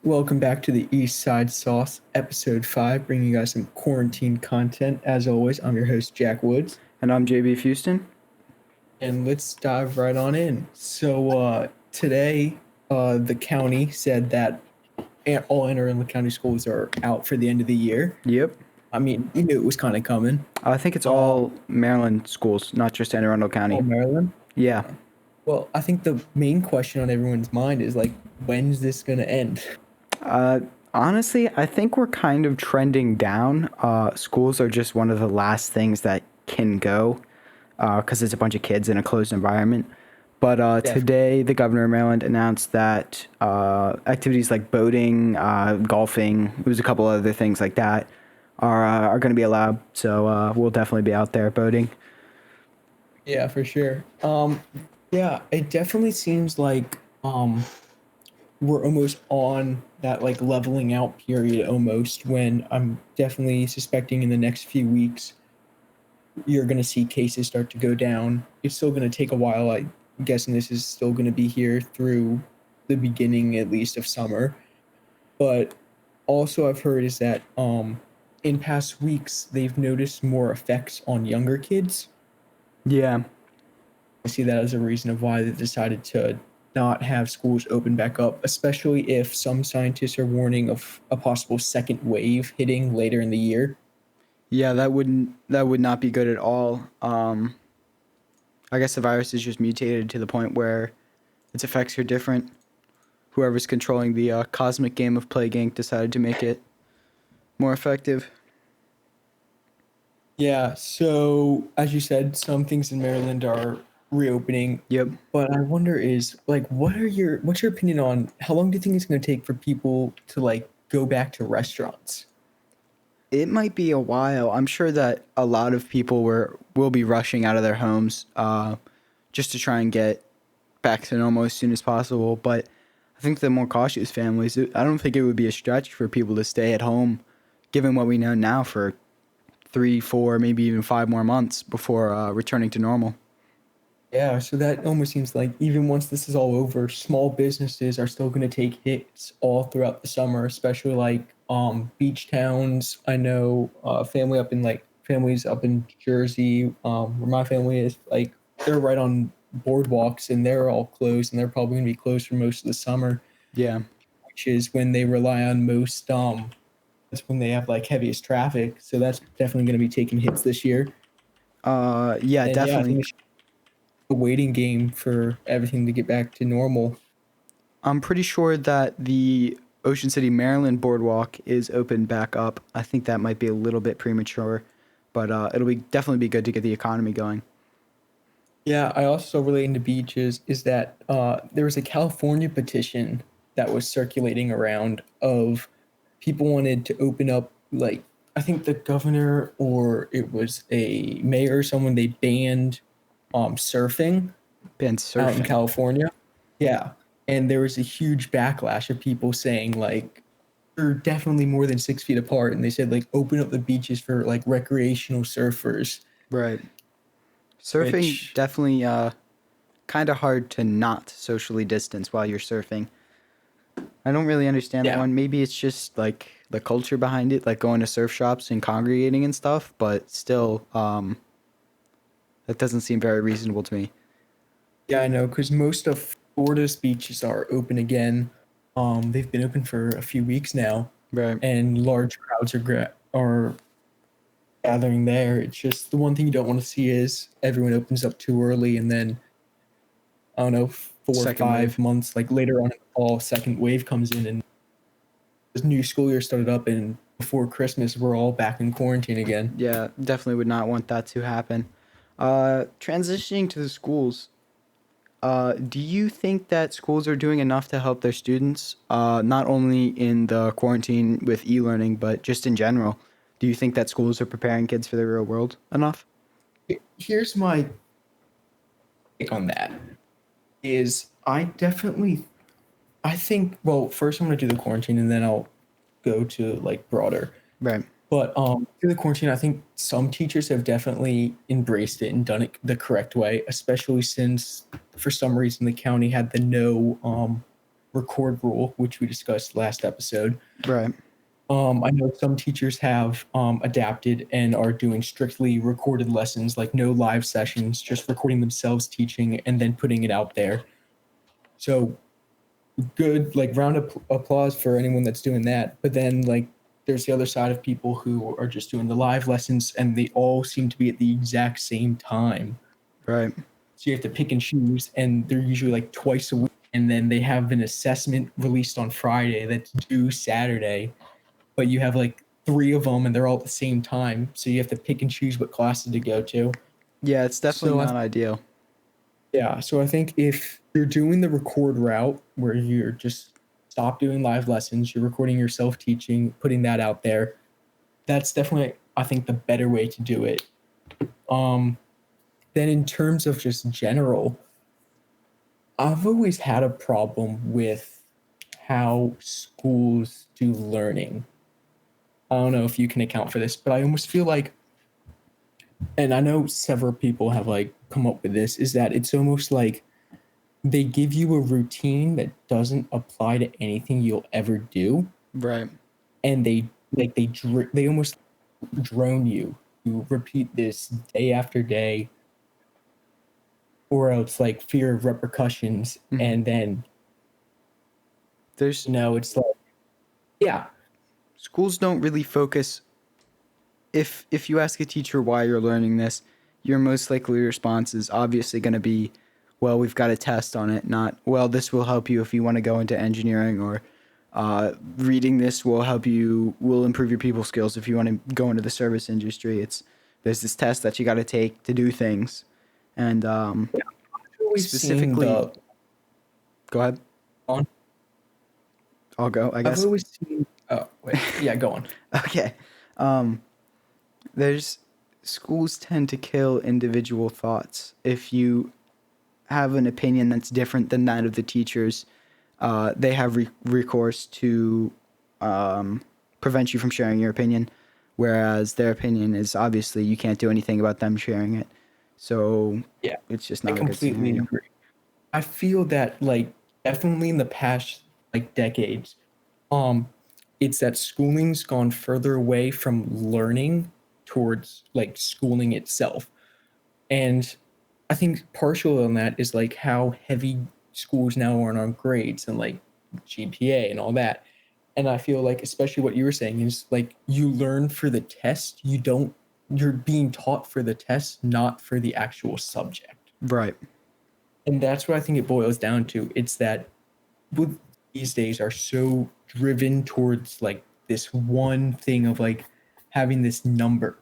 Welcome back to the East Side Sauce, episode 5, bringing you guys some quarantine content. As always, I'm your host, Jack Woods, And I'm JB Houston. and let's dive right on in. Today, the county said that all Anne Arundel County schools are out for the end of the year. Yep. I mean, we knew it was kind of coming. I think it's all Maryland schools, not just Anne Arundel All County. Maryland. Yeah. Well, I think the main question on everyone's mind is like, when's this going to end? Honestly, I think we're kind of trending down. Schools are just one of the last things that can go because it's a bunch of kids in a closed environment. But Definitely. today, the governor of Maryland announced that activities like boating, golfing, there's a couple other things like that are going to be allowed. So we'll definitely be out there boating. Yeah, for sure. Yeah, it definitely seems like we're almost on that like leveling out period almost when I'm definitely suspecting in the next few weeks you're going to see cases start to go down. It's still going to take a while. I'm guessing this is still going to be here through the beginning at least of summer. But also I've heard is that in past weeks they've noticed more effects on younger kids. Yeah. I see that as a reason of why they decided to not have schools open back up, especially if some scientists are warning of a possible second wave hitting later in the year. Yeah, that would not be good at all. I guess the virus is just mutated to the point where its effects are different. Whoever's controlling the cosmic game of Plague Inc. decided to make it more effective. Yeah, so as you said, some things in Maryland are reopening, Yep. but I wonder is like what's your opinion on how long do you think it's going to take for people to like go back to restaurants? It might be a while. I'm sure that a lot of people will be rushing out of their homes just to try and get back to normal as soon as possible. But I think the more cautious families, I don't think it would be a stretch for people to stay at home, given what we know now for 3, 4, maybe even 5 more months before returning to normal. Yeah, so that almost seems like even once this is all over, small businesses are still going to take hits all throughout the summer, especially like beach towns. I know families up in Jersey, where my family is, like they're right on boardwalks and they're all closed and they're probably going to be closed for most of the summer, Yeah. which is when they rely on most that's when they have like heaviest traffic. So that's definitely going to be taking hits this year. Yeah, And yeah, I definitely. think a waiting game for everything to get back to normal. I'm pretty sure that the Ocean City, Maryland boardwalk is open back up. I think that might be a little bit premature, but it'll be definitely be good to get the economy going. Yeah, I also relating to beaches is that there was a California petition that was circulating around of people wanted to open up like I think the governor or it was a mayor or someone they banned surfing Been out in surfing. California. Yeah. And there was a huge backlash of people saying like they're definitely more than 6 feet apart. And they said like open up the beaches for like recreational surfers, Right. Surfing which definitely kind of hard to not socially distance while you're surfing. I don't really understand that yeah. one. Maybe it's just like the culture behind it, like going to surf shops and congregating and stuff, but still that doesn't seem very reasonable to me. Yeah, I know, because most of Florida's beaches are open again. They've been open for a few weeks now, Right. and large crowds are gathering there. It's just the one thing you don't want to see is everyone opens up too early, and then I don't know, four or Second five wave. months like later on in the fall, second wave comes in, and this new school year started up, and before Christmas, we're all back in quarantine again. Yeah, definitely would not want that to happen. Transitioning to the schools, do you think that schools are doing enough to help their students, not only in the quarantine with e-learning, but just in general? Do you think that schools are preparing kids for the real world enough? Here's my take on that: is I think well, first I'm gonna do the quarantine and then I'll go to like broader. Right. But through the quarantine, I think some teachers have definitely embraced it and done it the correct way, especially since for some reason the county had the record rule, which we discussed last episode. Right. I know some teachers have adapted and are doing strictly recorded lessons, like no live sessions, just recording themselves teaching and then putting it out there. So good, like round of applause for anyone that's doing that. But then like there's the other side of people who are just doing the live lessons and they all seem to be at the exact same time. Right. So you have to pick and choose, and they're usually like twice a week. And then they have an assessment released on Friday that's due Saturday, but you have like three of them and they're all at the same time. So you have to pick and choose what classes to go to. Yeah, it's definitely So not ideal. yeah, so I think if you're doing the record route where you're just stop doing live lessons, you're recording yourself teaching, putting that out there, that's definitely I think the better way to do it. Um, then in terms of just general, I've always had a problem with how schools do learning. I don't know if you can account for this, but I almost feel like, and I know several people have like come up with this, is that it's almost like they give you a routine that doesn't apply to anything you'll ever do, Right. and they almost drone you to repeat this day after day, or else like fear of repercussions, Mhm. and then There's it's like yeah, schools don't really focus. If you ask a teacher why you're learning this, your most likely response is obviously going to be, well, we've got a test on it, not, well, this will help you if you want to go into engineering, or reading this will improve your people skills if you want to go into the service industry. There's this test that you got to take to do things. And I've always seen specifically, the go ahead. on. I'll go, I I've guess. always seen. Oh wait, yeah, go on. Okay. Um, there's schools tend to kill individual thoughts. If you have an opinion that's different than that of the teachers, they have recourse to prevent you from sharing your opinion, whereas their opinion is obviously you can't do anything about them sharing it. So Yeah, it's just I not a good completely scenario. agree. I feel that like definitely in the past like decades, um, it's that schooling's gone further away from learning towards like schooling itself. And I think partial on that is like how heavy schools now are on grades and like GPA and all that. And I feel like especially what you were saying is like you learn for the test, you're being taught for the test, not for the actual subject. Right. And that's what I think it boils down to. It's that with these days are so driven towards like this one thing of like having this number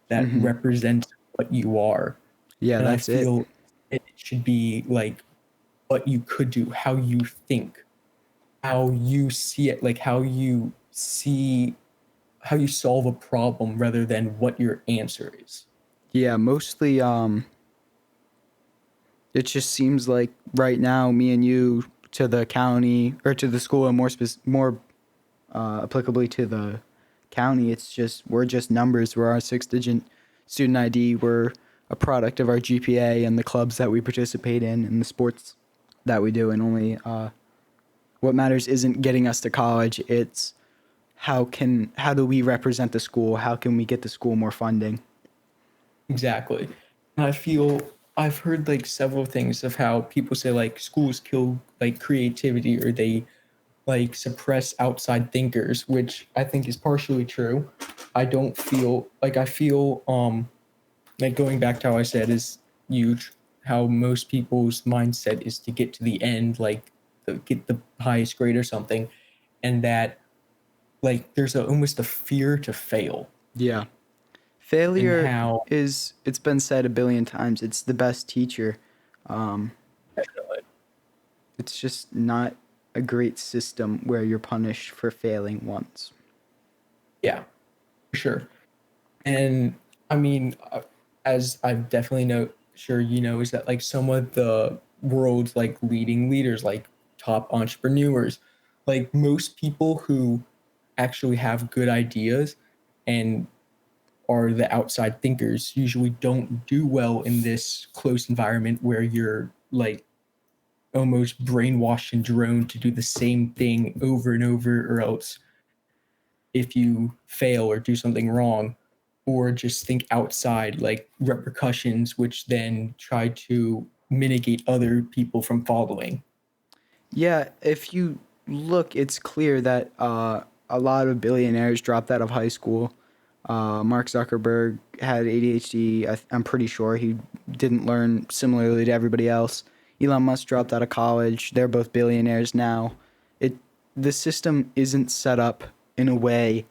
that Hmm. represents what you are. Yeah, And I that's it. feel it should be like what you could do, how you think, how you see it, like how you solve a problem rather than what your answer is. Yeah, mostly it just seems like right now me and you to the county or to the school, and more applicably to the county, it's just we're just numbers. We're our 6-digit student ID. We're a product of our GPA and the clubs that we participate in and the sports that we do. And only what matters isn't getting us to college. It's how do we represent the school? How can we get the school more funding? Exactly. And I feel I've heard like several things of how people say like schools kill like creativity or they like suppress outside thinkers, which I think is partially true. I feel like going back to how I said is huge, how most people's mindset is to get to the end, like get the highest grade or something, and that like there's almost a fear to fail Yeah. and Failure how is, it's been said a billion times, it's the best teacher. Um, it's just not a great system where you're punished for failing once. yeah, for sure. And I mean, as I've definitely sure you know, is that like some of the world's like leading leaders, like top entrepreneurs, like most people who actually have good ideas and are the outside thinkers usually don't do well in this close environment where you're like almost brainwashed and droned to do the same thing over and over, or else if you fail or do something wrong, or just think outside like repercussions, which then try to mitigate other people from following. Yeah, if you look, it's clear that a lot of billionaires dropped out of high school. Mark Zuckerberg had ADHD. I'm pretty sure he didn't learn similarly to everybody else. Elon Musk dropped out of college. They're both billionaires now. It the system isn't set up in a way.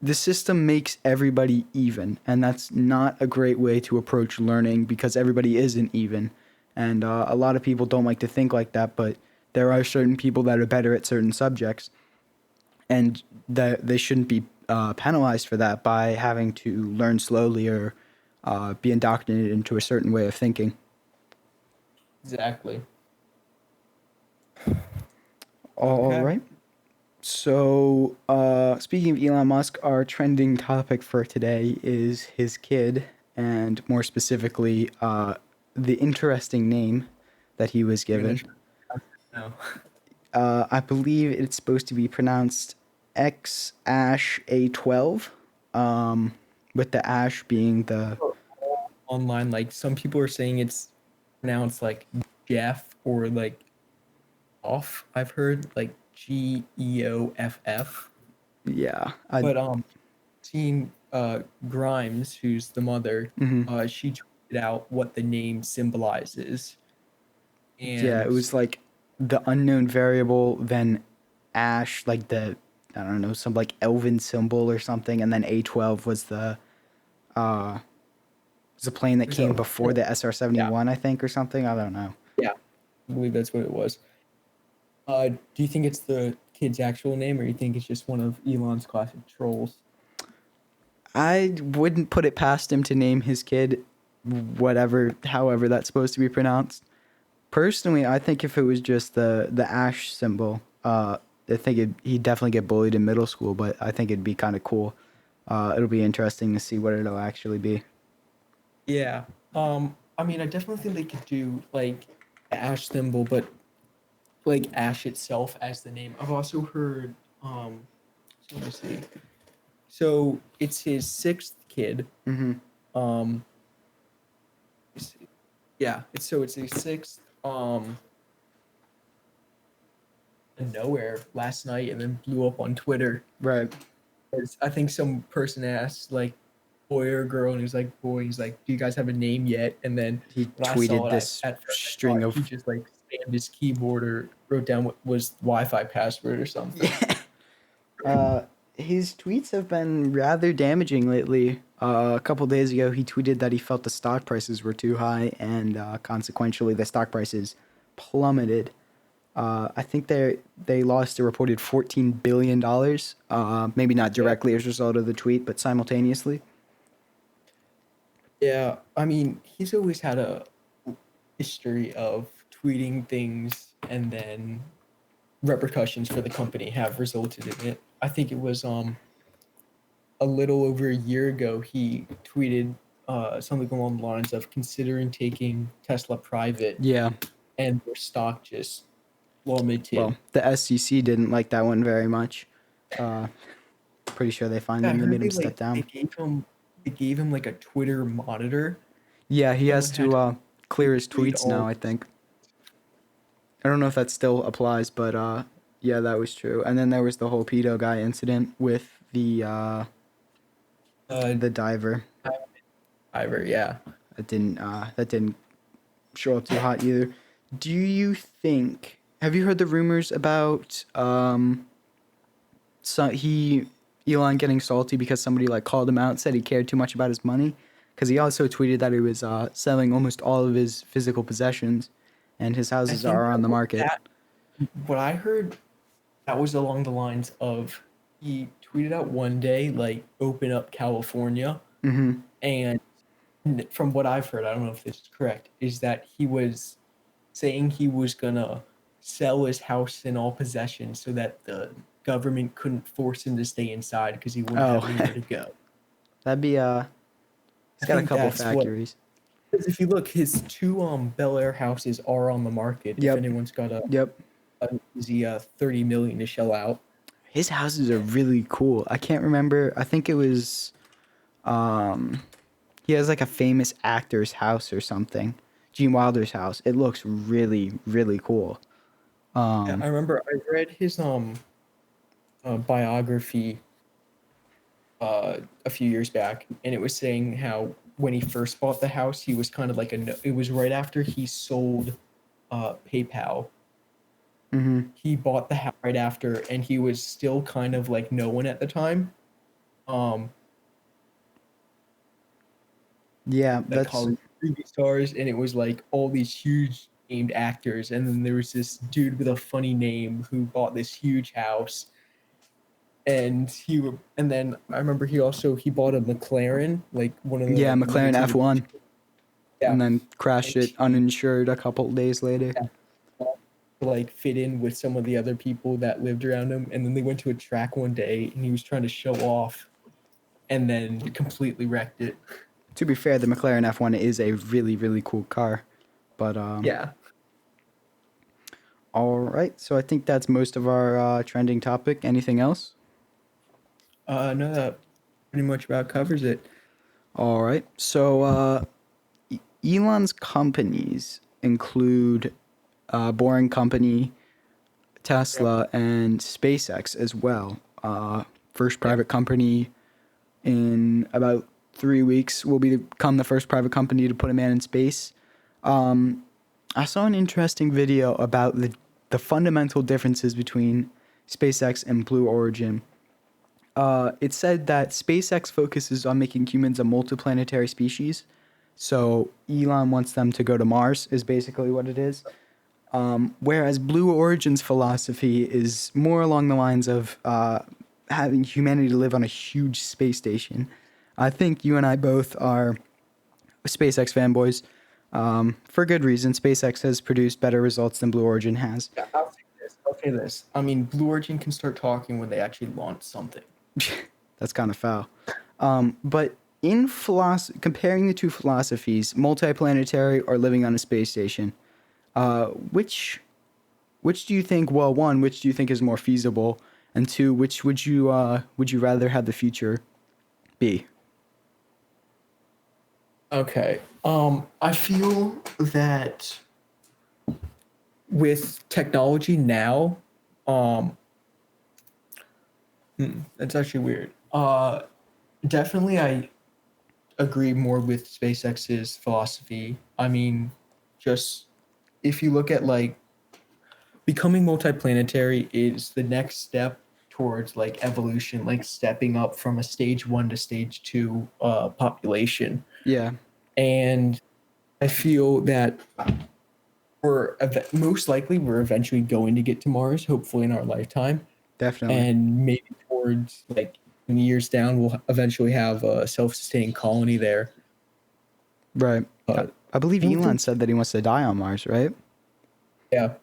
The system makes everybody even, and that's not a great way to approach learning because everybody isn't even. And a lot of people don't like to think like that, but there are certain people that are better at certain subjects, and that they shouldn't be penalized for that by having to learn slowly or be indoctrinated into a certain way of thinking. Exactly. All Okay. right. So, speaking of Elon Musk, our trending topic for today is his kid, and more specifically, the interesting name that he was I'm gonna given. try now. I believe it's supposed to be pronounced X Ash A12, with the Ash being the. Online, like some people are saying it's pronounced like Jeff or like off. I've heard like Geoff. Yeah. I, But seen Grimes, who's the mother, mhm. she tweeted out what the name symbolizes. Yeah, it And was like the unknown variable, then Ash, like the, I don't know, some like elven symbol or something, and then A12 uh was a plane that there's came a before the SR yeah, 71, I think, or something. I don't know. yeah, I believe that's what it was. Do you think it's the kid's actual name, or you think it's just one of Elon's classic trolls? I wouldn't put it past him to name his kid whatever, however that's supposed to be pronounced. Personally, I think if it was just the Ash symbol, I think he'd definitely get bullied in middle school, but I think it'd be kind of cool. It'll be interesting to see what it'll actually be. Yeah. I mean, I definitely think they could do like the Ash symbol, but like Ash itself as the name. I've also heard so let me see. So it's his sixth kid. Hmm. Um let me see. Yeah, it's his sixth nowhere last night and then blew up on Twitter. Right. I think some person asked like boy or girl, and he was like boy. He's like, "Do you guys have a name yet?" And then He when I saw tweeted it, this at first I string thought he of. just like spammed his keyboard or wrote down what was Wi-Fi password or something. Yeah. Uh, his tweets have been rather damaging lately. A couple days ago, he tweeted that he felt the stock prices were too high, and consequentially, the stock prices plummeted. I think they lost a reported $14 billion. Maybe not Yeah, directly as a result of the tweet, but simultaneously. yeah. I mean, he's always had a history of tweeting things and then repercussions for the company have resulted in it. I think it was a little over a year ago he tweeted something along the lines of considering taking Tesla private Yeah. and their stock just Well, plummeted. the SEC didn't like that one very much. Uh, Pretty sure they fined I him. They heard made him step they down. gave him like a Twitter monitor. Yeah, he has Someone had to to clear his read tweets now, all I think. I don't know if that still applies, but yeah, that was true. And then there was the whole pedo guy incident with uh the diver. driver, yeah. That didn't show up too hot either. Do you think? Have you heard the rumors about so he Elon getting salty because somebody like called him out, said he cared too much about his money? Because he also tweeted that he was selling almost all of his physical possessions, and his I houses think are on the market. that what I heard that was along the lines of he tweeted out one day like open up California, Mm-hmm. and from what I've heard, I don't know if this is correct, is that he was saying he was gonna sell his house and all possessions so that the government couldn't force him to stay inside because he wouldn't Oh, have anywhere to go. that'd be I He's got a think couple that's what factories. Because if you look, his two Bel Air houses are on the market. If Yep. anyone's got Yep. an easy 30 million to shell out. His houses are really cool. I can't remember. I think it was um he has like a famous actor's house or something. Gene Wilder's house. It looks really, really cool. Yeah, Um I remember I read his biography a few years back, and it was saying how when he first bought the house, he was kind of like it was right after he sold PayPal. mhm. He bought the house right after, and he was still kind of like no one at the time. Um, Yeah, like that's Hollywood movie stars, and it was like all these huge named actors, and then there was this dude with a funny name who bought this huge house, and then I remember he bought a McLaren, like one of yeah, the McLaren limited F1 edition. and Yeah, then crashed and it uninsured a couple days later. yeah, to like fit in with some of the other people that lived around him, and then they went to a track one day, and he was trying to show off, and then completely wrecked it. To be fair, the McLaren F1 is a really, really cool car. But Yeah, all right, so I think that's most of our trending topic. Anything else? no, that pretty much about covers it. All right. So Elon's companies include Boring Company, Yep, Tesla, and SpaceX as well. First yep. private company in about 3 weeks will become the first private company to put a man in space. I saw an interesting video about the fundamental differences between SpaceX and Blue Origin. It said that SpaceX focuses on making humans a multiplanetary species. So Elon wants them to go to Mars, is basically what it is. Whereas Blue Origin's philosophy is more along the lines of having humanity live on a huge space station. I think you and I both are SpaceX fanboys. For good reason. SpaceX has produced better results than Blue Origin has. Yeah, I'll say this. I'll say this. I mean, Blue Origin can start talking when they actually launch something. That's kind of foul. But in comparing the two philosophies, multiplanetary or living on a space station, uh, which which do you think? Well, one, which do you think is more feasible, and two, which would you rather have the future be? Okay. I feel that with technology now, um, that's actually weird. Definitely, I agree more with SpaceX's philosophy. I mean, just if you look at like becoming multiplanetary is the next step towards like evolution, like stepping up from a stage one to stage two population. Yeah, And I feel that most likely we're eventually going to get to Mars, hopefully in our lifetime, definitely. and maybe towards like in years down, we'll eventually have a self-sustaining colony there. Right. I, But I believe I don't Elon think, said that he wants to die on Mars, right? yeah,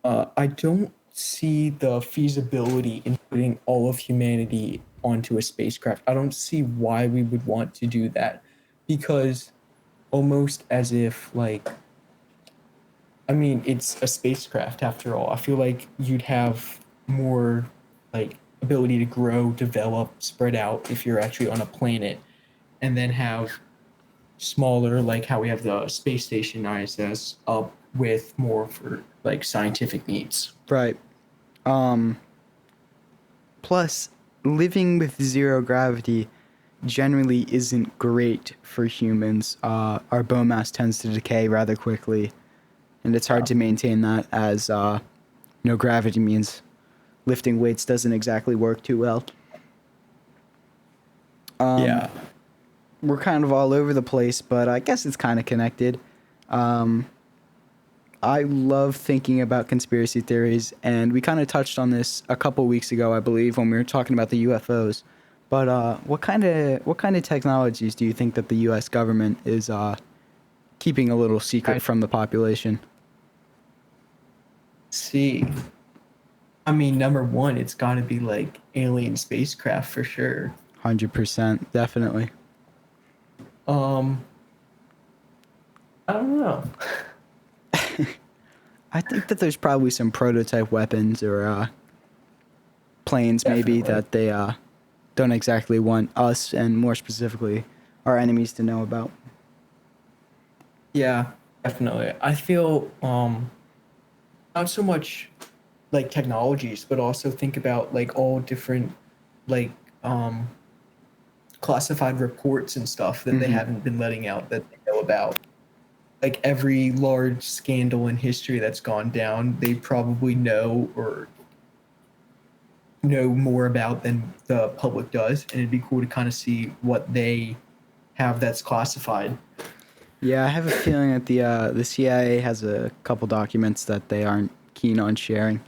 I don't see the feasibility in putting all of humanity onto a spacecraft. I don't see why we would want to do that because almost as if like I mean, it's a spacecraft after all. I feel like you'd have more like ability to grow, develop, spread out if you're actually on a planet, and then have smaller, like how we have the space station ISS, up with more for like scientific needs. Right. Um. Plus, living with zero gravity generally isn't great for humans. Our bone mass tends to decay rather quickly, and it's hard Yeah. to maintain that as no gravity means lifting weights doesn't exactly work too well. Yeah. We're kind of all over the place, but I guess it's kind of connected. Um, I love thinking about conspiracy theories, and we kind of touched on this a couple weeks ago, I believe, when we were talking about the UFOs. But what kind of technologies do you think that the U.S. government is keeping a little secret I from the population? see. I mean, number one, it's got to be like alien spacecraft for sure. 100%, definitely. Um, I don't know. I think that there's probably some prototype weapons or planes maybe Definitely. that they don't exactly want us and more specifically our enemies to know about. Yeah, definitely. I feel not so much like technologies, but also think about like all different like um classified reports and stuff that they Hmm. haven't been letting out that they know about. Like every large scandal in history that's gone down, they probably know or know more about than the public does, and it'd be cool to kind of see what they have that's classified. Yeah, I have a feeling that the CIA has a couple documents that they aren't keen on sharing.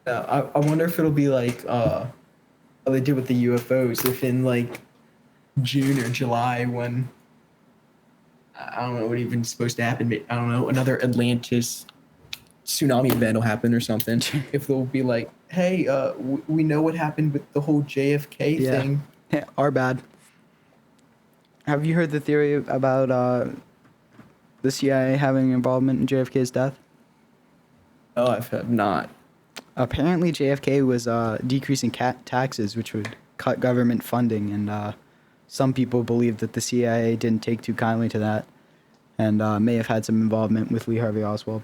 I wonder if it'll be like how they did with the UFOs, if in like June or July when I don't know what even supposed to happen. I don't know, another Atlantis tsunami event will happen or something. If they'll be like, hey, we know what happened with the whole JFK Yeah, thing. our bad. Have you heard the theory about the CIA having involvement in JFK's death? Oh, I have not. Apparently, JFK was decreasing taxes, which would cut government funding, and some people believe that the CIA didn't take too kindly to that, and may have had some involvement with Lee Harvey Oswald.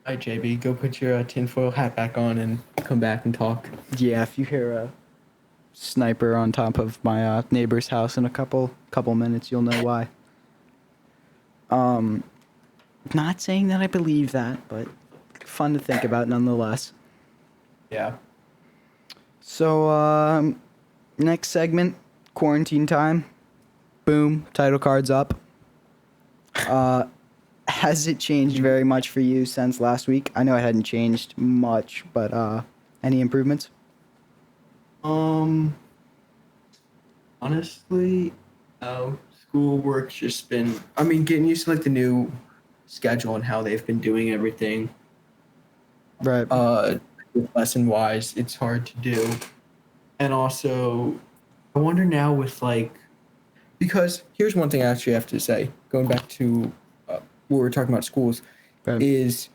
All right, JB, go put your tinfoil hat back on and come back and talk. Yeah, if you hear a sniper on top of my neighbor's house in a couple minutes, you'll know why. Um, Not saying that I believe that, but fun to think about nonetheless. Yeah. So, next segment, quarantine time. Boom, title cards up. Uh, has it changed You very much for you since last week? I know it hadn't changed much, but any improvements? um honestly, no. Schoolwork's just been I mean, getting used to like the new schedule and how they've been doing everything. Right. Uh Lesson wise, it's hard to do. And also I wonder now with like because here's one thing I actually have to say, going back to what we were talking about schools, Right. is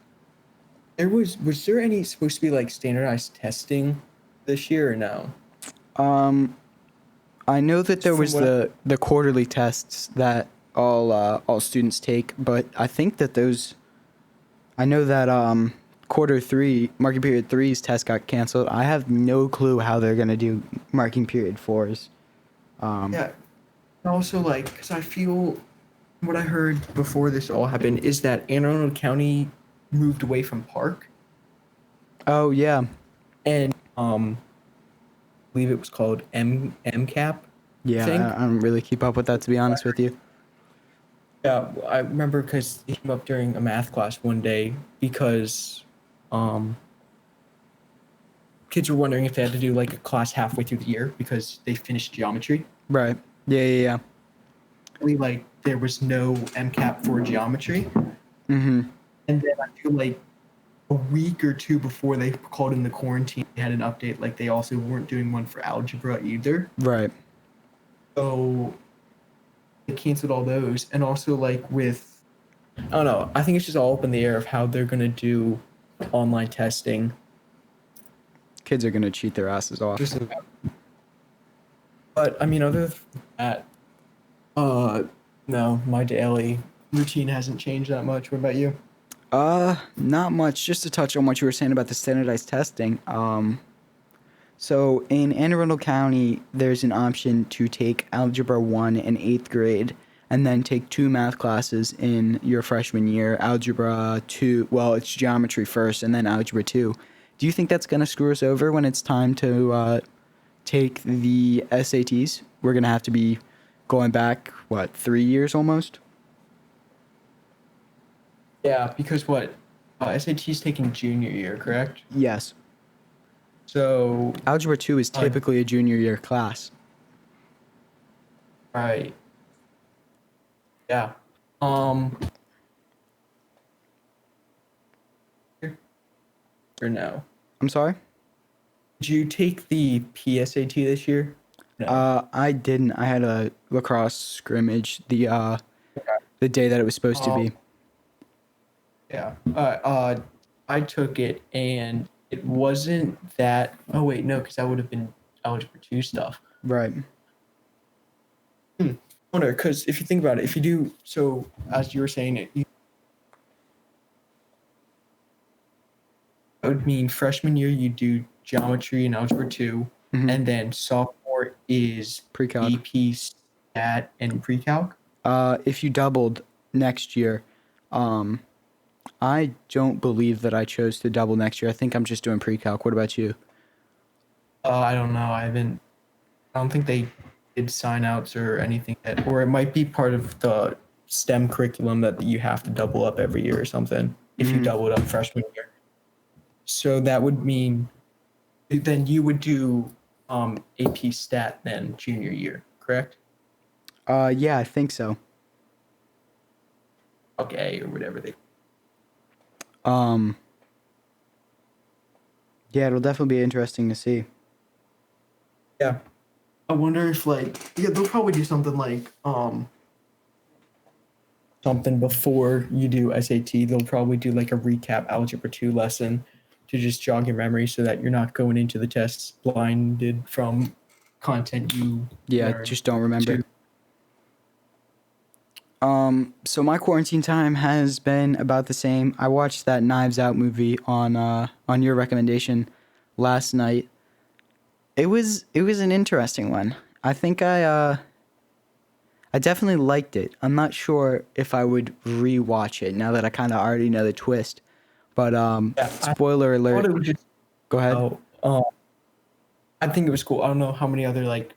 was there any supposed to be like standardized testing this year or no? Um, I know that there From was what the quarterly tests that all students take, but I think that those I know that quarter three, marking period three's test got canceled. I have no clue how they're gonna do marking period fours. Um, yeah, and also like because I feel what I heard before this all happened is that Anne Arundel County moved away from Park oh yeah, and I believe it was called MCAP, I yeah. think. I don't really keep up with that, to be honest with you. Yeah, I remember because it came up during a math class one day because um kids were wondering if they had to do like a class halfway through the year because they finished geometry. Right. Yeah, yeah, Really, like there was no MCAP for geometry, yeah. Mm-hmm. and then I feel like a week or two before they called in the quarantine, they had an update like they also weren't doing one for algebra either. Right. So they canceled all those, and also like with I don't know. I think it's just all up in the air of how they're gonna do online testing. Kids are gonna cheat their asses off. Just but I mean, other than that, uh, no, my daily routine hasn't changed that much. What about you? Not much. Just to touch on what you were saying about the standardized testing. So in Anne Arundel County, there's an option to take Algebra 1 in 8th grade and then take two math classes in your freshman year. Algebra 2, well, it's geometry first and then Algebra 2. Do you think that's going to screw us over when it's time to take the SATs? We're going to have to be going back, what, 3 years almost? Yeah, because what SAT's taking junior year, correct? Yes. So, Algebra 2 is uh, typically a junior year class. right, yeah. Um, or no? I'm sorry? Did you take the PSAT this year? No. I didn't. I had a lacrosse scrimmage the day that it was supposed to Um, be. yeah. I took it and it wasn't that. Oh wait, no, because I would have been algebra two stuff. Right. Hmm. I wonder because if you think about it, if you do so as you were saying it, that would mean freshman year you do geometry and algebra two, Hmm. and then sophomore is Pre-calc. AP stat and pre-calc. If you doubled next year, um, I don't believe that I chose to double next year. I think I'm just doing pre-calc. What about you? I don't know. I haven't. I don't think they did sign outs or anything yet, or it might be part of the STEM curriculum that you have to double up every year or something. If you Hmm. double it up freshman year, so that would mean then you would do AP stat then junior year, correct? Yeah, I think so. Okay, or whatever they. Um, yeah, it'll definitely be interesting to see. Yeah, I wonder if yeah they'll probably do something like something before you do SAT. They'll probably do like a recap algebra two lesson to just jog your memory so that you're not going into the tests blinded from content you Yeah, learned. just don't remember. To So my quarantine time has been about the same. I watched that Knives Out movie on your recommendation last night. It was an interesting one. I think I definitely liked it. I'm not sure if I would rewatch it now that I kind of already know the twist. But yeah, I spoiler thought alert. it was just Go ahead. oh I think it was cool. I don't know how many other like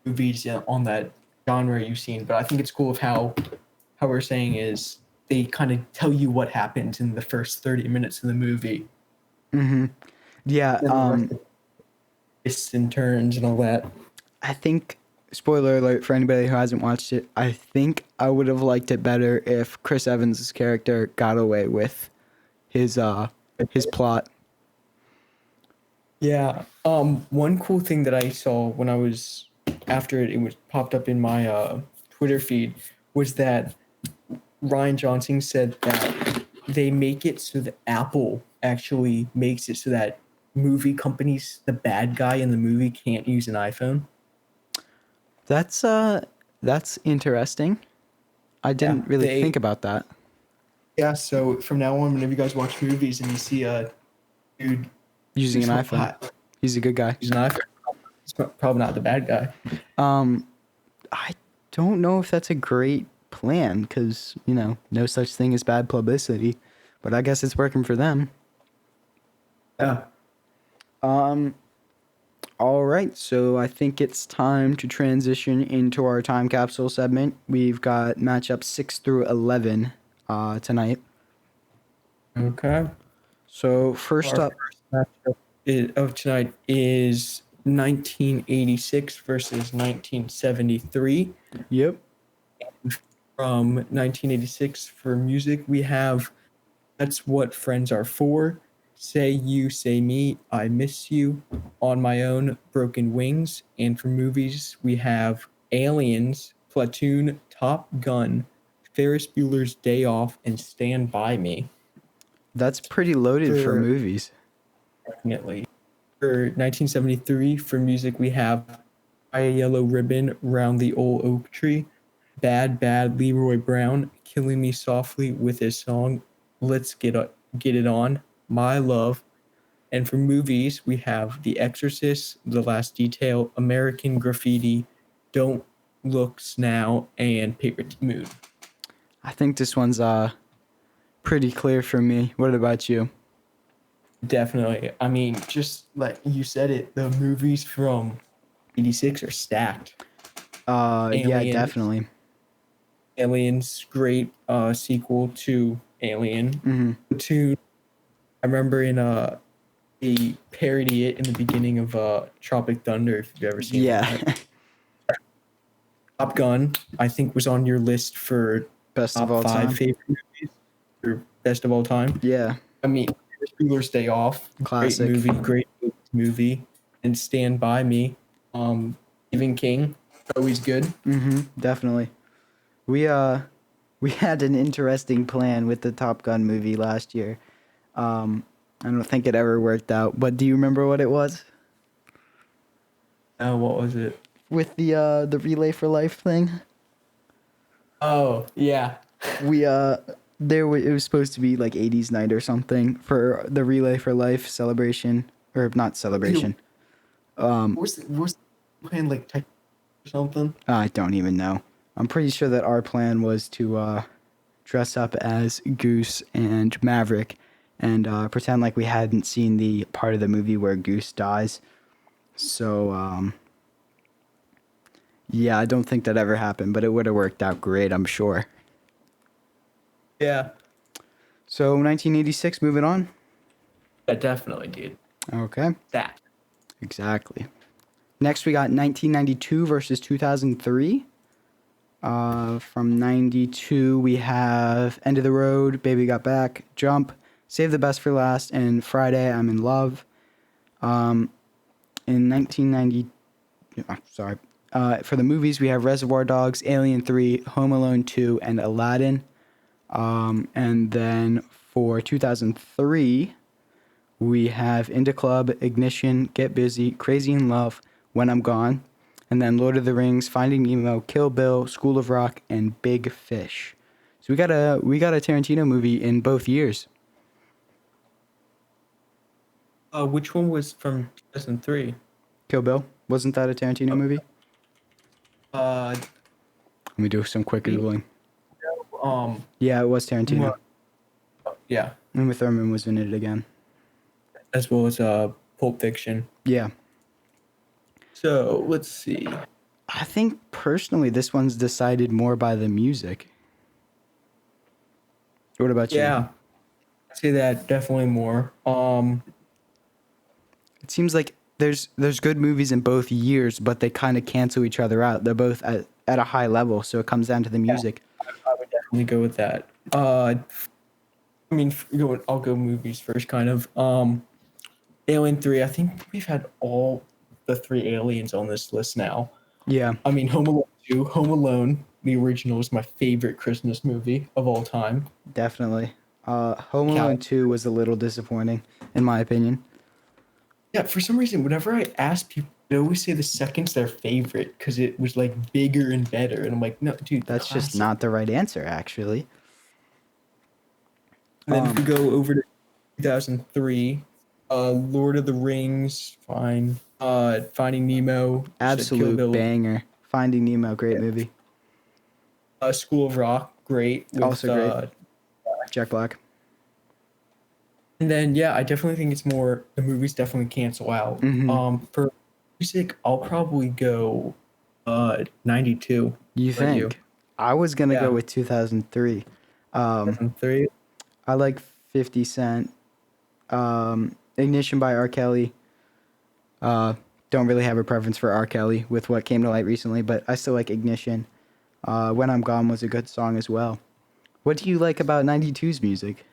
movies on that genre you've seen, but I think it's cool of how we're saying is they kind of tell you what happens in the first 30 minutes of the movie, Mm-hmm. Yeah. then the rest of twists and turns and all that. I think spoiler alert for anybody who hasn't watched it. I think I would have liked it better if Chris Evans' character got away with his his plot. Yeah. One cool thing that I saw when I was after it was popped up in my Twitter feed was that Ryan Johnson said that they make it so that Apple actually makes it so that movie companies, the bad guy in the movie can't use an iPhone. That's that's interesting. I Yeah, didn't really they think about that. yeah. So from now on, whenever you guys watch movies and you see a dude Using who's an iPhone. hot He's a good guy. using an iPhone, he's probably not the bad guy. Um I don't know if that's a great plan cuz, no such thing as bad publicity, but I guess it's working for them. Yeah. Um All right, so I think it's time to transition into our time capsule segment. We've got matchup 6 through 11 tonight. Okay. So first Our up, first matchup of tonight is 1986 versus 1973. yep, From 1986 for music, we have That's What Friends Are For, Say You, Say Me, I Miss You, On My Own, Broken Wings. And for movies, we have Aliens, Platoon, Top Gun, Ferris Bueller's Day Off, and Stand By Me. that's pretty loaded for For movies. definitely. For 1973, for music, we have Tie a Yellow Ribbon Round the Old Oak Tree, Bad Bad Leroy Brown, Killing Me Softly with his song Let's Get It On, My Love. And for movies, we have The Exorcist, The Last Detail, American Graffiti, Don't Looks Now, and Paper Moon. I think this one's pretty clear for me. What about you? Definitely. I mean, just like you said it, the movies from 86 are stacked. Yeah, Aliens, definitely. Aliens, great sequel to Alien. Hmm. Platoon. I remember in they parody it in the beginning of Tropic Thunder. If you've ever seen Yeah, that. Top Gun, I think, was on your list for best of top all five time. favorite movies or best of all time. Yeah, I mean, Bueller's Day Off, classic. great movie, and Stand By Me. Stephen King, always good. Mm-hmm. Definitely. We we had an interesting plan with the Top Gun movie last year. I don't think it ever worked out, but do you remember what it was? What was it? With the Relay for Life thing? Oh yeah, We it was supposed to be like 80s night or something for the Relay for Life celebration, or not you celebration. Um, was playing like tech or something. I don't even know. I'm pretty sure that our plan was to dress up as Goose and Maverick and pretend like we hadn't seen the part of the movie where Goose dies. So yeah, I don't think that ever happened, but it would have worked out great, I'm sure. Yeah, So 1986, moving on. yeah, definitely, dude. Okay, That. exactly. Next, we got 1992 versus 2003. From 92, we have End of the Road, Baby Got Back, Jump, Save the Best for Last, and Friday, I'm in Love. In 1990, sorry. For the movies, we have Reservoir Dogs, Alien 3, Home Alone 2, and Aladdin. And then for 2003, we have Indie Club, Ignition, Get Busy, Crazy in Love, When I'm Gone, and then Lord of the Rings, Finding Nemo, Kill Bill, School of Rock, and Big Fish. So we got a Tarantino movie in both years. Which one was from 2003? Kill Bill, wasn't that a Tarantino movie? Uh, Let me do some quick the- googling. um, Yeah, it was Tarantino. yeah, Uma Thurman was in it again. as well as Pulp Fiction. Yeah, So let's see. I think personally this one's decided more by the music. What about you? Yeah, I'd say that definitely more. It seems like there's good movies in both years, but they kind of cancel each other out. They're both at a high level, so it comes down to the Yeah, music. I would definitely go with that. I mean, I'll go movies first, kind of. Alien 3. I think we've had all the three aliens on this list now. Yeah, I mean, Home Alone 2. Home Alone, the original, is my favorite Christmas movie of all time. definitely. Home Cal- Alone 2 was a little disappointing, in my opinion. Yeah, for some reason, whenever I ask people, they always say the second's their favorite because it was like bigger and better. And I'm like, no, dude, the That's just classic. not the right answer, actually. And then if we go over to 2003, Lord of the Rings, fine. Finding Nemo, you said Kill Absolute Bill. banger. Finding Nemo, great movie. School of Rock, great with Also great. Jack Black. and then yeah, I definitely think it's more the movies definitely cancel out. Mm-hmm. For music, I'll probably go 92. You What about you? think? I was gonna go Yeah, with 2003. Um, 2003. I like 50 Cent. Ignition by R. Kelly. Don't really have a preference for R. Kelly with what came to light recently, but I still like Ignition. When I'm Gone was a good song as well. What do you like about 92's music?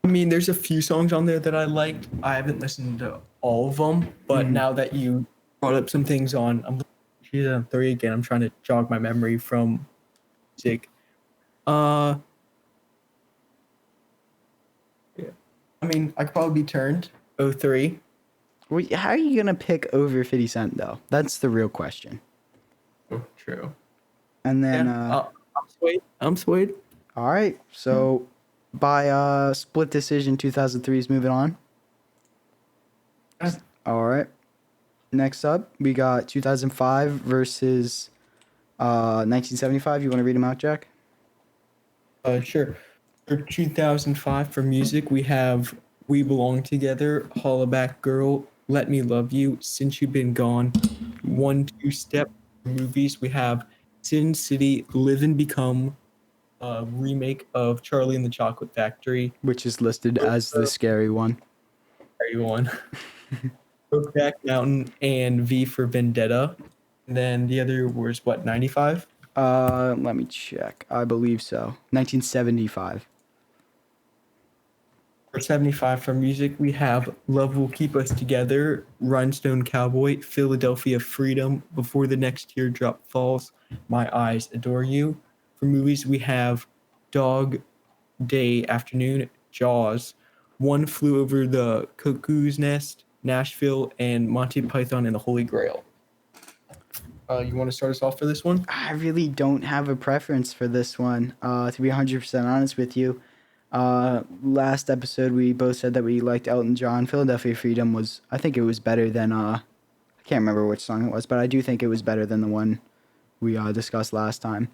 I mean, there's a few songs on there that I liked. I haven't listened to all of them, but Mhm. now that you brought up some things I'm listening to 2003 again. I'm trying to jog my memory from music. Uh, yeah. I mean, I could probably be turned 03. How are you gonna pick over 50 Cent though? That's the real question. Oh, true. And then, Yeah, I'm swayed. I'm swayed. all right, so by split decision, 2003 is moving on. Yeah. All right. Next up, we got 2005 versus 1975. You want to read them out, Jack? Sure. For 2005 for music, we have "We Belong Together," "Hollaback Girl," "Let Me Love You," "Since You've Been Gone." One two step movies. We have Sin City, "Live and Become," remake of Charlie and the Chocolate Factory. Which is listed as the scary one. Carry one. Brokeback Mountain and V for Vendetta. And then the other was what, 95? Let me check. I believe so. 1975. For 75 for music, we have Love Will Keep Us Together, Rhinestone Cowboy, Philadelphia Freedom, Before the Next Teardrop Falls, My Eyes Adore You. For movies, we have Dog Day Afternoon, Jaws, One Flew Over the Cuckoo's Nest, Nashville, and Monty Python and the Holy Grail. You want to start us off for this one? I really don't have a preference for this one. To be 100% honest with you, last episode we both said that we liked Elton John. Philadelphia Freedom was, I think it was better than, I can't remember which song it was, but I do think it was better than the one we discussed last time.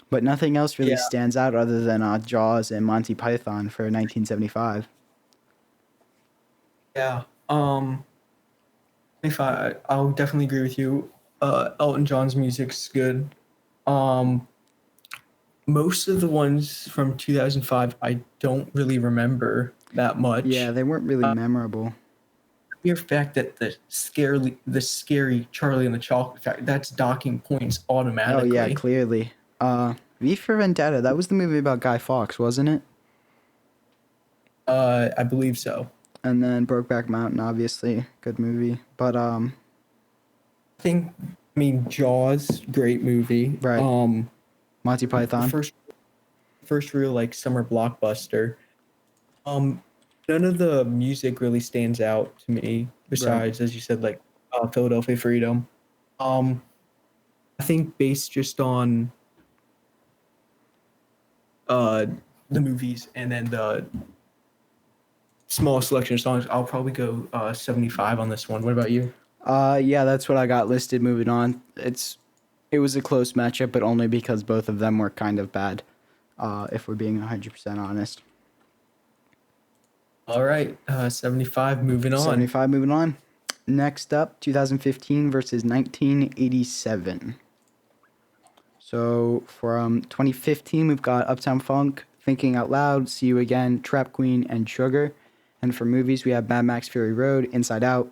But nothing else really Yeah. stands out other than Jaws and Monty Python for 1975. Yeah. If I'll definitely agree with you. Elton John's music's good. Um, Most of the ones from 2005 I don't really remember that much. Yeah, they weren't really memorable. Mere fact that the scary Charlie and the Chocolate Factory, that's docking points Oh, automatically. yeah, clearly. V for Vendetta, that was the movie about Guy Fawkes, wasn't it? I believe so. And then Brokeback Mountain, obviously, good movie. But I mean Jaws, great movie. Right. Monty The Python. first real like summer blockbuster. Um, None of the music really stands out to me besides, as you said, like Philadelphia Freedom. Um, I think based just on uh the movies and then the small selection of songs, I'll probably go 75 on this one. What about you? Yeah, that's what I got listed. Moving on, it was a close matchup, but only because both of them were kind of bad. If we're being 100% honest. All right, 75. Moving on. 75. Moving on. Next up, 2015 versus 1987. So from 2015, we've got Uptown Funk, Thinking Out Loud, See You Again, Trap Queen, and Sugar. And for movies, we have Mad Max Fury Road, Inside Out,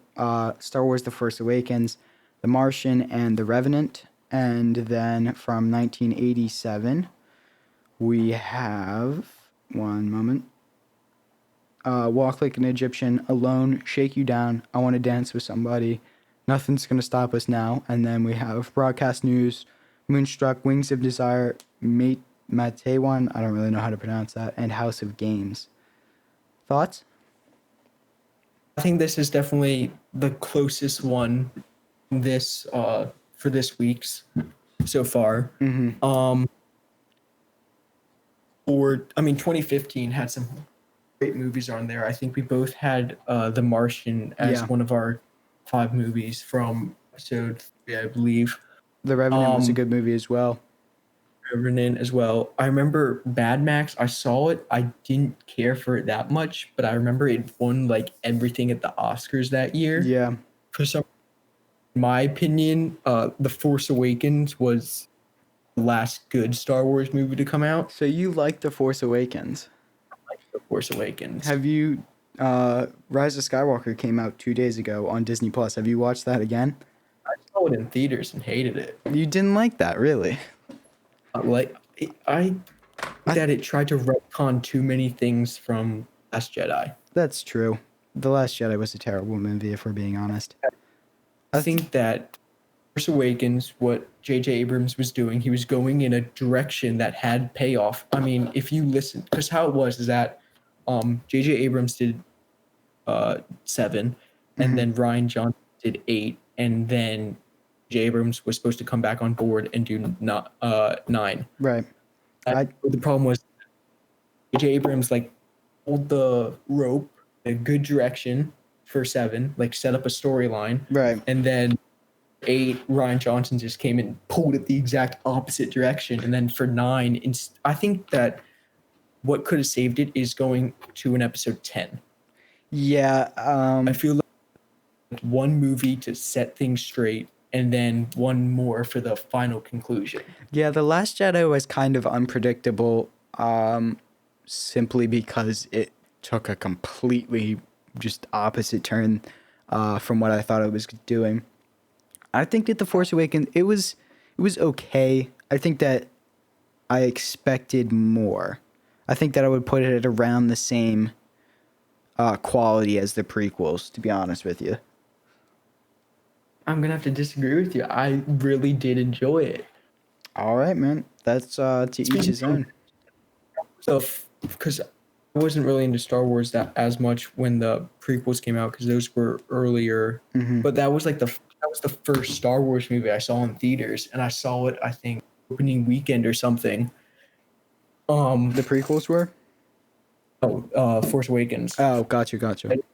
Star Wars The Force Awakens, The Martian, and The Revenant. And then from 1987, we have, one moment, Walk Like an Egyptian, Alone, Shake You Down, I Want to Dance with Somebody, Nothing's Gonna Stop Us Now. And then we have Broadcast News, Moonstruck, Wings of Desire, Matewan, I don't really know how to pronounce that, and House of Games. Thoughts? I think this is definitely the closest one this for this week's so far. Mm-hmm. Or I mean, 2015 had some great movies on there. I think we both had The Martian as Yeah. one of our 5 movies from episode 3, I believe. The Revenant was a Um, good movie as well. Revenant as well. I remember Mad Max. I saw it. I didn't care for it that much, but I remember it won like everything at the Oscars that year. Yeah. For some, in my opinion, The Force Awakens was the last good Star Wars movie to come out. So you like The Force Awakens? The Force Awakens. Have you Rise of Skywalker came out 2 days ago on Disney Plus. Have you watched that again? I saw it in theaters and hated it. You didn't like that, really? Like I that it tried to retcon too many things from Last Jedi. That's true. The Last Jedi was a terrible movie, if we're being honest. I think that Force Awakens, what J.J. Abrams was doing, he was going in a direction that had payoff. I mean, if you listen, because how it was is that J.J. Abrams did 7, and then Ryan Johnson did 8, and then J. Abrams was supposed to come back on board and do 9. Right. The problem was J. Abrams like pulled the rope in a good direction for 7, like set up a storyline, Right. and then 8, Ryan Johnson just came and pulled it the exact opposite direction, and then for 9, I think that what could have saved it is going to an episode 10. Yeah. I feel like one movie to set things straight, and then one more for the final conclusion. Yeah, The Last Jedi was kind of unpredictable, simply because it took a completely just opposite turn from what I thought it was doing. I think that The Force Awakens, it was okay. I think that I expected more. I think that I would put it at around the same quality as the prequels, to be honest with you. I'm gonna have to disagree with you. I really did enjoy it. All right, man. That's to each Speaking his of own. stuff, because I wasn't really into Star Wars that as much when the prequels came out because those were earlier. Hmm. But that was the first Star Wars movie I saw in theaters, and I saw it I think opening weekend or something. The prequels were. Force Awakens. Oh, gotcha, I gotcha. didn't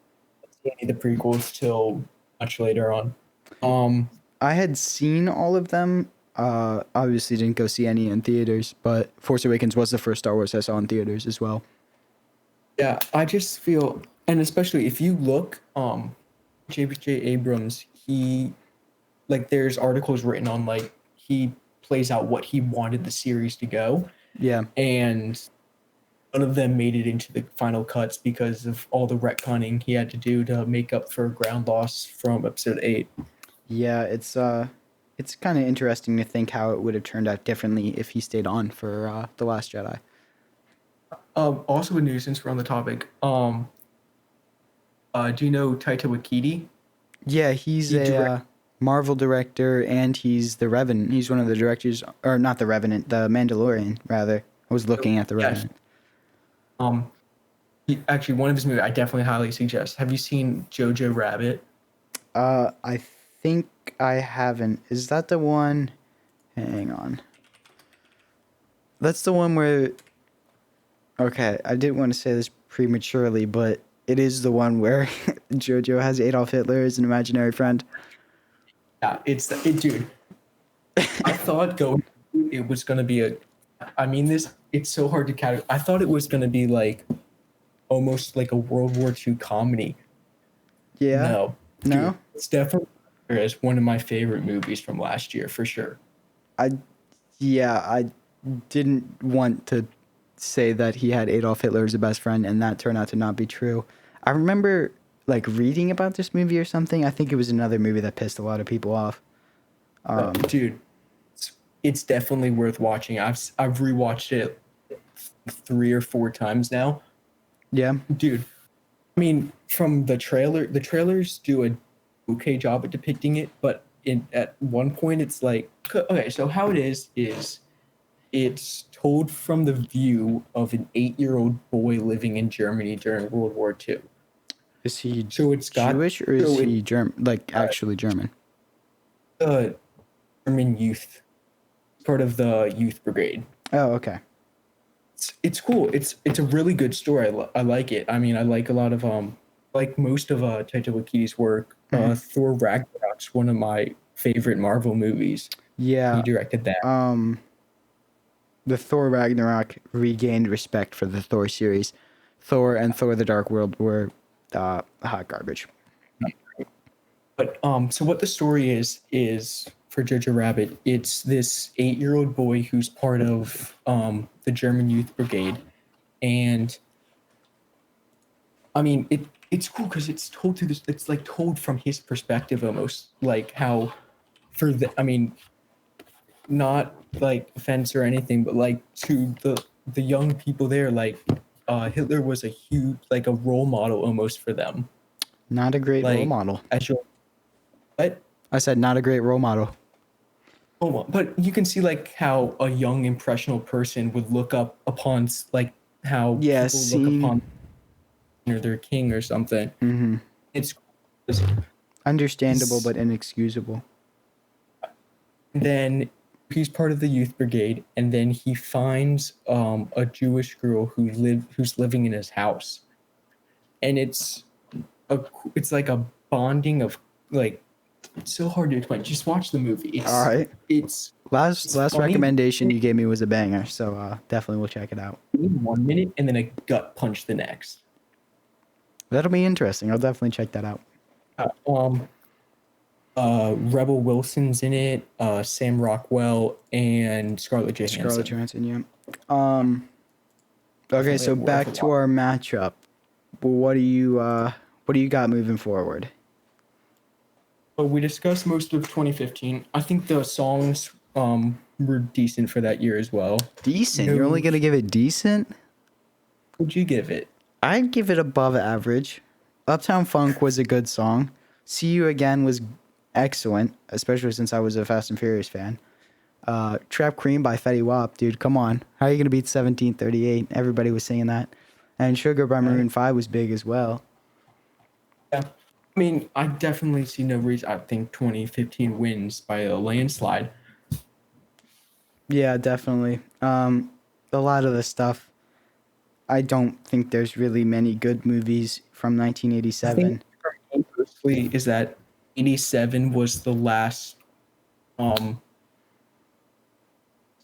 see any of the prequels till much later on. Um, I had seen all of them. Obviously didn't go see any in theaters, but Force Awakens was the first Star Wars I saw in theaters as well. yeah, I just feel, and especially if you look, J.J. Abrams, he like there's articles written on like he plays out what he wanted the series to go, Yeah. and none of them made it into the final cuts because of all the retconning he had to do to make up for ground loss from episode 8. Yeah, it's kind of interesting to think how it would have turned out differently if he stayed on for The Last Jedi. Also a news since we're on the topic, do you know Taika Waititi? Yeah, he's He a direct Marvel director, and he's the Revenant. He's one of the directors, or not the Revenant, the Mandalorian, rather. I was looking at the yes. Revenant. Actually, one of his movies I definitely highly suggest. Have you seen Jojo Rabbit? I think I haven't. Is that the one? Hang on. That's the one where. Okay, I didn't want to say this prematurely, but it is the one where Jojo has Adolf Hitler as an imaginary friend. Yeah, dude. I thought going it was gonna be a. I mean, this it's so hard to categorize. I thought it was gonna be like almost like a World War II comedy. Yeah? No, dude, No? it's definitely is one of my favorite movies from last year for sure. I Yeah, I didn't want to say that he had Adolf Hitler as a best friend, and that turned out to not be true. I remember like reading about this movie or something. I think it was another movie that pissed a lot of people off. Dude, it's definitely worth watching. I've rewatched it 3 or 4 times now, Yeah. dude. I mean, from the trailers do a okay job at depicting it, but at one point it's like okay, so how it is it's told from the view of an 8-year-old boy living in Germany during World War II. Is he So it's got Jewish or is so it he German? Like actually German? uh, German youth, part of the youth brigade. Oh, okay. It's cool. It's a really good story. I like it. I mean, I like a lot of like most of Taika Waititi's work. Hmm. Thor Ragnarok's one of my favorite Marvel movies. He Yeah. directed that. Um, the Thor Ragnarok regained respect for the Thor series. Thor and Thor: The Dark World were hot garbage. But so what the story is for Jojo Rabbit, it's this 8-year-old boy who's part of the German Youth Brigade, and I mean it's cool because it's told through this. It's like told from his perspective almost, like how for the I mean not like offense or anything, but like to the young people there, like Hitler was a huge like a role model almost for them. Not a great role Like model. as your what? I said not a great role model. Oh, well, but you can see like how a young impressionable person would look up upon like how Yeah, people look seeing upon or their king or something. It's understandable he's but inexcusable. then he's part of the youth brigade, and then he finds a Jewish girl who's living in his house, and it's like a bonding of like it's so hard to explain. Just watch the movie. All right. It's Last funny recommendation you gave me was a banger, so definitely we'll check it out. in 1 minute and then a gut punch the next. That'll be interesting. I'll definitely check that out. Uh, um, Rebel Wilson's in it, Sam Rockwell, and Scarlett Johansson. Scarlett Johansson, yeah. Okay, so Definitely back worth a to our matchup. What do you got moving forward? But we discussed most of 2015. I think the songs were decent for that year as well. Decent. No, You're only gonna give it decent? would you give it? I'd give it above average. Uptown Funk was a good song. See You Again was excellent, especially since I was a Fast and Furious fan. Trap Cream by Fetty Wap, dude, come on. How are you going to beat 1738? Everybody was singing that. And Sugar by Right? Maroon 5 was big as well. Yeah. I mean, I definitely see no reason. I think 2015 wins by a landslide. Yeah, definitely. A lot of the stuff, I don't think there's really many good movies from I think 1987. for me personally is that 87 was the last um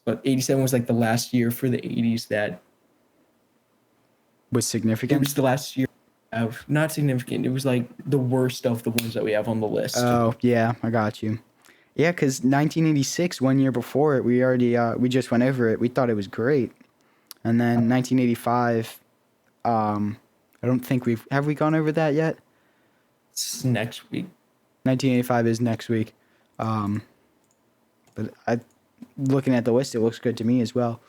but 87 was like the last year for the 80s that Was it significant. was the last year of not significant. It was like the worst of the ones that we have on the list. Oh, yeah, I got you. Yeah, because 1986, 1 year before it, we just went over it. We thought it was great. And then 1985, I don't think have we gone over that yet? It's next week. 1985 is next week. Um, but looking at the list, it looks good to me as well.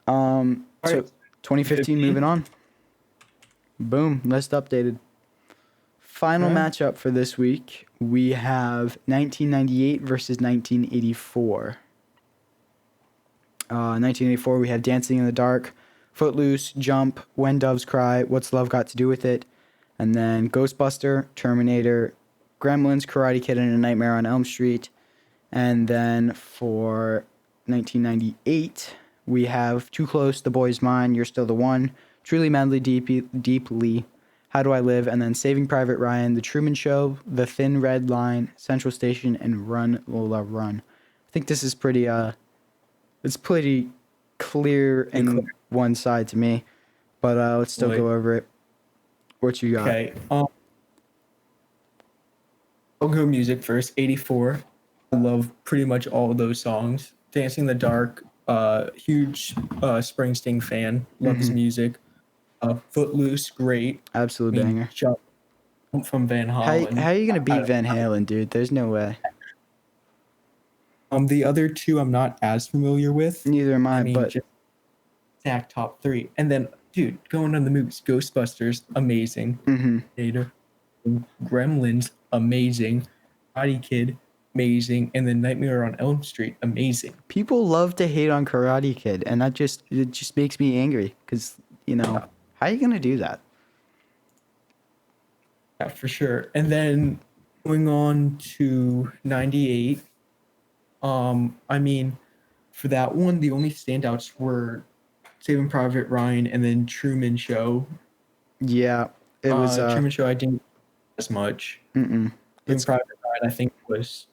All So right. 2015, 15. moving on. Boom, list updated. Final Okay. matchup for this week, we have 1998 versus 1984. 1984, we have Dancing in the Dark, Footloose, Jump, When Doves Cry, What's Love Got to Do with It, and then Ghostbuster, Terminator, Gremlins, Karate Kid, and A Nightmare on Elm Street. And then for 1998, we have Too Close, The Boy's Mine, You're Still the One, Truly Madly Deeply, How Do I Live, and then Saving Private Ryan, The Truman Show, The Thin Red Line, Central Station, and Run Lola Run. I think this is it's pretty clear in one side to me, but let's still Wait. go over it. What you got? Okay. I'll go music first. 84. I love pretty much all of those songs. Dancing in the Dark, huge Springsteen fan. Love his music. Footloose, great. Absolute I mean, banger. Jump from Van How Halen. are you gonna beat I, Van Halen, dude? There's no way. the other two I'm not as familiar with. Neither am I I, mean, but just exact top three. And then, dude, going on the movies, Ghostbusters, amazing. Terminator, Gremlins, amazing. Karate Kid, amazing. And then Nightmare on Elm Street, amazing. people love to hate on Karate Kid, and it just makes me angry because Yeah, how are you gonna do that? yeah, for sure. And then going on to 98. I mean, for that one, the only standouts were Saving Private Ryan and then Truman Show. Yeah, it was. Truman Show, I didn't as much. Saving It's Private Ryan, I think was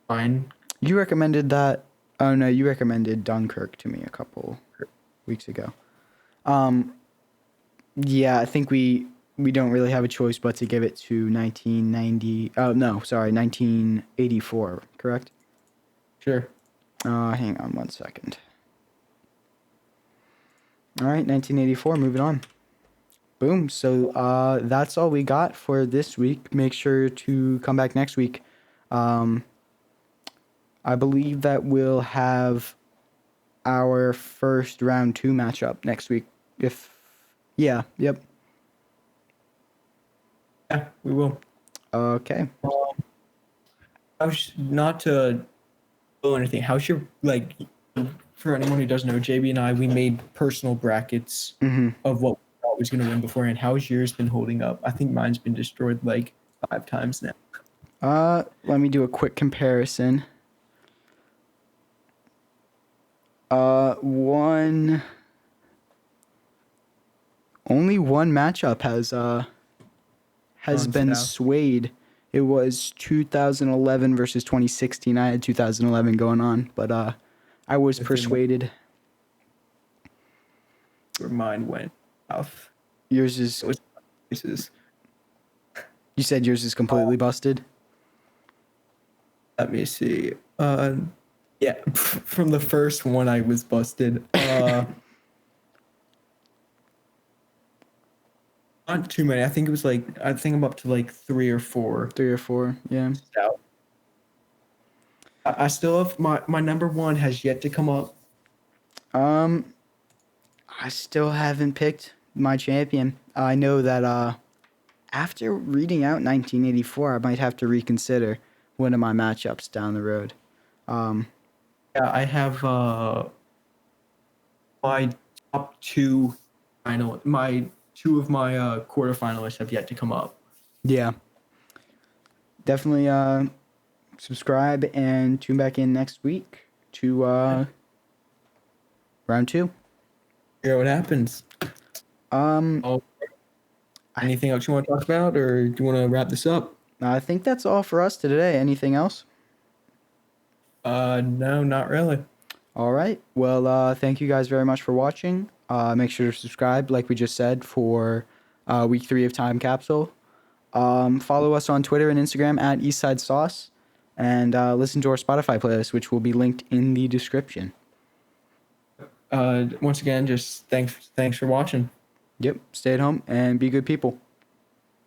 fine. you recommended that. Oh no, you recommended Dunkirk to me a couple weeks ago. Yeah, I think we don't really have a choice but to give it to 1990. Oh no, sorry, 1984. Correct. Sure. Hang on one second. All right, 1984. Moving on. Boom. So that's all we got for this week. Make sure to come back next week. Um, I believe that we'll have our first round 2 matchup next week. Yeah, yep. Yeah, we will. Okay. How's not to go anything? How's your like for anyone who doesn't know, JB and I we made personal brackets of what we thought was gonna win beforehand. How's yours been holding up? I think mine's been destroyed like 5 times now. Let me do a quick comparison. One only one matchup has Gone been south. swayed. It was 2011 versus 2016. I had 2011 going on, but I was persuaded. Where mine went south. Yours is. It was places. You said yours is completely busted. Let me see. Yeah, from the first one I was busted. Not too many. I think it was like I think I'm up to like 3 or 4. 3 or 4. Yeah. Out. I still have my number one has yet to come up. Um, I still haven't picked my champion. I know that after reading out 1984, I might have to reconsider one of my matchups down the road. Um, Yeah, I have my top two my two of my quarterfinalists have yet to come up. yeah, definitely subscribe and tune back in next week to round two. Hear what happens. Um, Oh, I, anything else you want to talk about, or do you want to wrap this up? I think that's all for us today. Anything else? No, not really. All right. Well, thank you guys very much for watching. Make sure to subscribe, like we just said, for week 3 of Time Capsule. Follow us on Twitter and Instagram at Eastside Sauce, and listen to our Spotify playlist, which will be linked in the description. Once again, just thanks for watching. Yep. Stay at home and be good people.